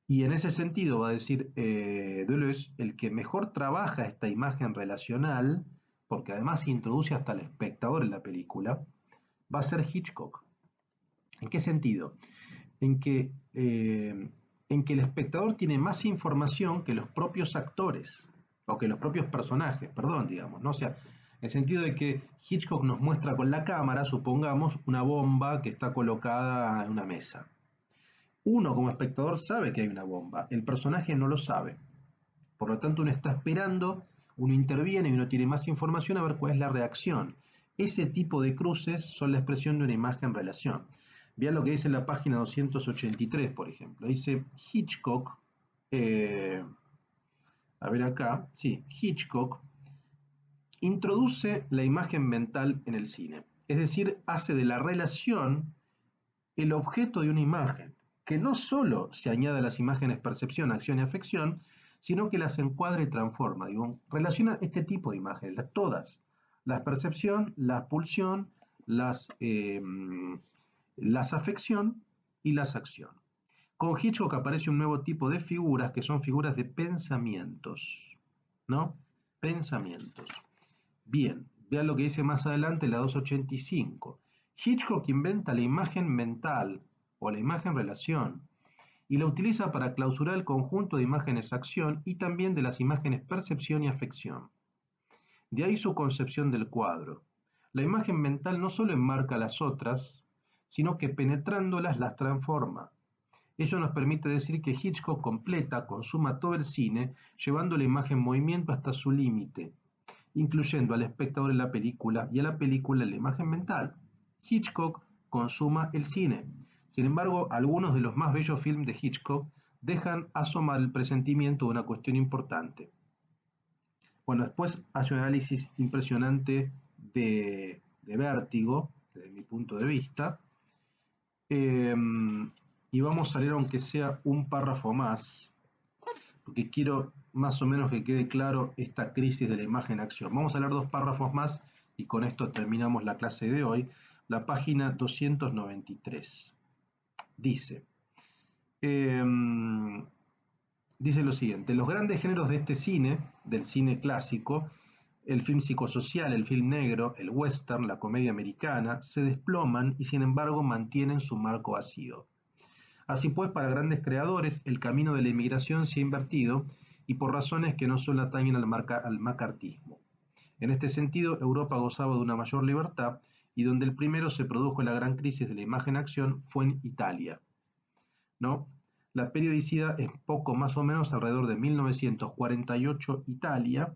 Y en ese sentido va a decir Deleuze, el que mejor trabaja esta imagen relacional, porque además introduce hasta el espectador en la película, va a ser Hitchcock. ¿En qué sentido? En que, en que el espectador tiene más información que los propios actores, o que los propios personajes, perdón, digamos, ¿no? O sea, en el sentido de que Hitchcock nos muestra con la cámara, supongamos, una bomba que está colocada en una mesa. Uno como espectador sabe que hay una bomba, el personaje no lo sabe. Por lo tanto, uno está esperando, uno interviene y uno tiene más información a ver cuál es la reacción. Ese tipo de cruces son la expresión de una imagen-relación. Vean lo que dice en la página 283, por ejemplo. Dice Hitchcock, a ver acá, sí, Hitchcock introduce la imagen mental en el cine. Es decir, hace de la relación el objeto de una imagen, que no solo se añade a las imágenes percepción, acción y afección, sino que las encuadra y transforma. Digo, relaciona este tipo de imágenes, todas, la percepción, la pulsión, las afección y las acción. Con Hitchcock aparece un nuevo tipo de figuras que son figuras de pensamientos, ¿no? Pensamientos. Bien, vean lo que dice más adelante la 285. Hitchcock inventa la imagen mental o la imagen relación y la utiliza para clausurar el conjunto de imágenes acción y también de las imágenes percepción y afección. De ahí su concepción del cuadro. La imagen mental no solo enmarca las otras, sino que penetrándolas las transforma. Ello nos permite decir que Hitchcock completa, consuma todo el cine, llevando la imagen en movimiento hasta su límite, incluyendo al espectador en la película y a la película en la imagen mental. Hitchcock consuma el cine. Sin embargo, algunos de los más bellos films de Hitchcock dejan asomar el presentimiento de una cuestión importante. Bueno, después hace un análisis impresionante de Vértigo, desde mi punto de vista, y vamos a leer aunque sea un párrafo más, porque quiero más o menos que quede claro esta crisis de la imagen-acción. Vamos a leer dos párrafos más y con esto terminamos la clase de hoy. La página 293 dice, dice lo siguiente, los grandes géneros de este cine, del cine clásico, el film psicosocial, el film negro, el western, la comedia americana, se desploman y sin embargo mantienen su marco vacío. Así pues, para grandes creadores, el camino de la inmigración se ha invertido y por razones que no solo atañen al macartismo. En este sentido, Europa gozaba de una mayor libertad y donde el primero se produjo la gran crisis de la imagen-acción fue en Italia, ¿no? La periodicidad es poco más o menos alrededor de 1948 Italia,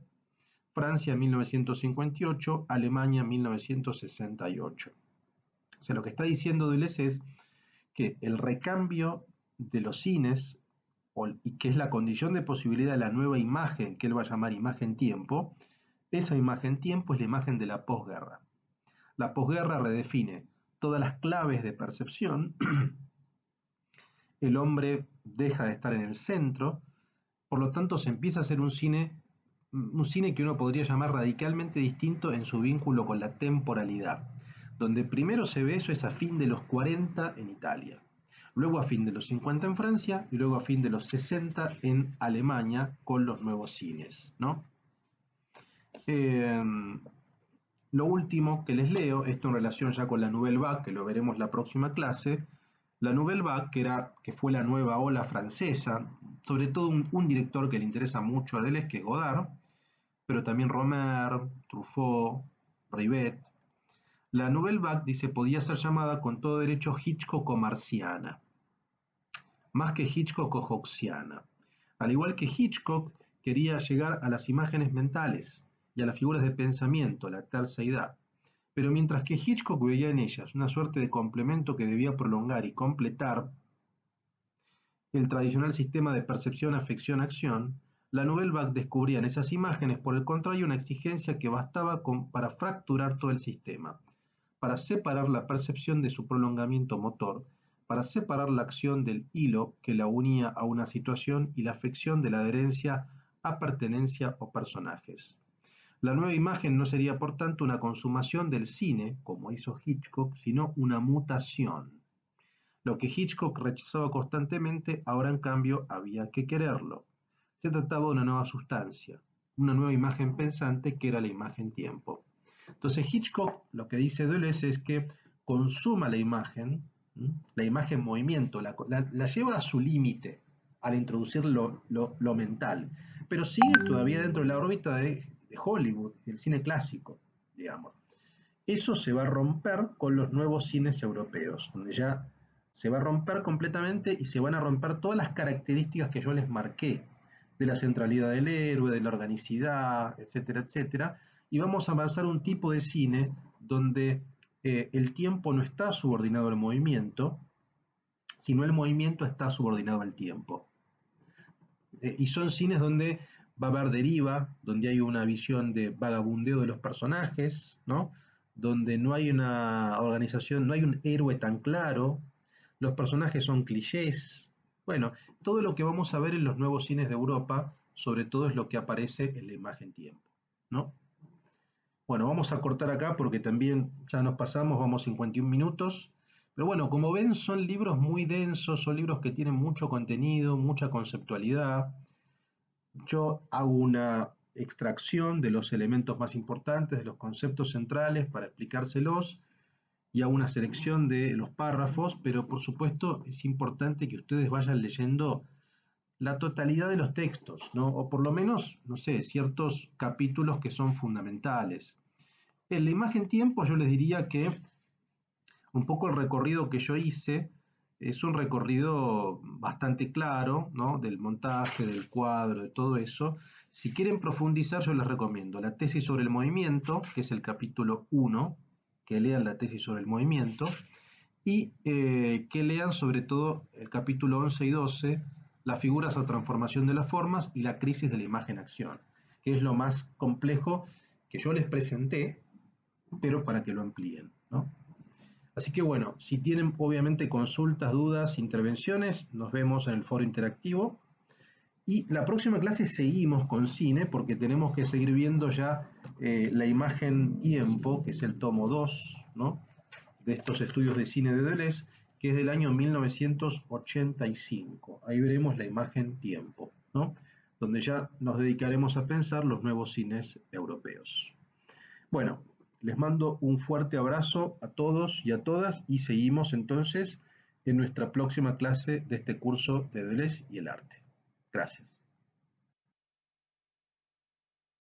Francia 1958, Alemania 1968. O sea, lo que está diciendo Deleuze es que el recambio de los cines, y que es la condición de posibilidad de la nueva imagen que él va a llamar imagen-tiempo, esa imagen-tiempo es la imagen de la posguerra. La posguerra redefine todas las claves de percepción, el hombre deja de estar en el centro, por lo tanto se empieza a hacer un cine que uno podría llamar radicalmente distinto en su vínculo con la temporalidad, donde primero se ve eso es a fin de los 40 en Italia, luego a fin de los 50 en Francia y luego a fin de los 60 en Alemania con los nuevos cines, ¿no? Lo último que les leo, esto en relación ya con la Nouvelle Vague, que lo veremos la próxima clase, La Nouvelle Vague, que fue la nueva ola francesa, sobre todo un director que le interesa mucho a Deleuze, que es Godard, pero también Romer, Truffaut, Rivet. La Nouvelle Vague, dice, podía ser llamada con todo derecho Hitchcock-marciana, más que Hitchcock-hoxiana. Al igual que Hitchcock quería llegar a las imágenes mentales y a las figuras de pensamiento, la terceidad, pero mientras que Hitchcock veía en ellas una suerte de complemento que debía prolongar y completar el tradicional sistema de percepción, afección, acción, la Nouvelle Vague descubría en esas imágenes, por el contrario, una exigencia que bastaba para fracturar todo el sistema, para separar la percepción de su prolongamiento motor, para separar la acción del hilo que la unía a una situación y la afección de la adherencia a pertenencia o personajes. La nueva imagen no sería, por tanto, una consumación del cine, como hizo Hitchcock, sino una mutación. Lo que Hitchcock rechazaba constantemente, ahora en cambio había que quererlo. Se trataba de una nueva sustancia, una nueva imagen pensante que era la imagen tiempo. Entonces Hitchcock lo que dice Deleuze es que consuma la imagen movimiento, la lleva a su límite al introducir lo mental, pero sigue todavía dentro de la órbita de Hollywood, del cine clásico, digamos. Eso se va a romper con los nuevos cines europeos, donde ya se va a romper completamente y se van a romper todas las características que yo les marqué, de la centralidad del héroe, de la organicidad, etcétera, etcétera, y vamos a avanzar un tipo de cine donde el tiempo no está subordinado al movimiento, sino el movimiento está subordinado al tiempo. Y son cines donde va a haber deriva, donde hay una visión de vagabundeo de los personajes, ¿no? Donde no hay una organización, no hay un héroe tan claro, los personajes son clichés. Bueno, todo lo que vamos a ver en los nuevos cines de Europa, sobre todo es lo que aparece en la imagen tiempo, ¿no? Bueno, vamos a cortar acá porque también ya nos pasamos, vamos 51 minutos. Pero bueno, como ven, son libros muy densos, son libros que tienen mucho contenido, mucha conceptualidad. Yo hago una extracción de los elementos más importantes, de los conceptos centrales para explicárselos y hago una selección de los párrafos, pero por supuesto es importante que ustedes vayan leyendo la totalidad de los textos, ¿no? O por lo menos, no sé, ciertos capítulos que son fundamentales. En la imagen tiempo yo les diría que un poco el recorrido que yo hice es un recorrido bastante claro, ¿no? Del montaje, del cuadro, de todo eso. Si quieren profundizar, yo les recomiendo la tesis sobre el movimiento, que es el capítulo 1, que lean la tesis sobre el movimiento, y que lean sobre todo el capítulo 11 y 12, las figuras o transformación de las formas y la crisis de la imagen-acción, que es lo más complejo que yo les presenté, pero para que lo amplíen, ¿no? Así que bueno, si tienen obviamente consultas, dudas, intervenciones, nos vemos en el foro interactivo. Y la próxima clase seguimos con cine porque tenemos que seguir viendo ya la imagen tiempo, que es el tomo 2, ¿no? De estos estudios de cine de Deleuze, que es del año 1985. Ahí veremos la imagen tiempo, ¿no? Donde ya nos dedicaremos a pensar los nuevos cines europeos. Bueno, les mando un fuerte abrazo a todos y a todas y seguimos entonces en nuestra próxima clase de este curso de Deleuze y el arte. Gracias.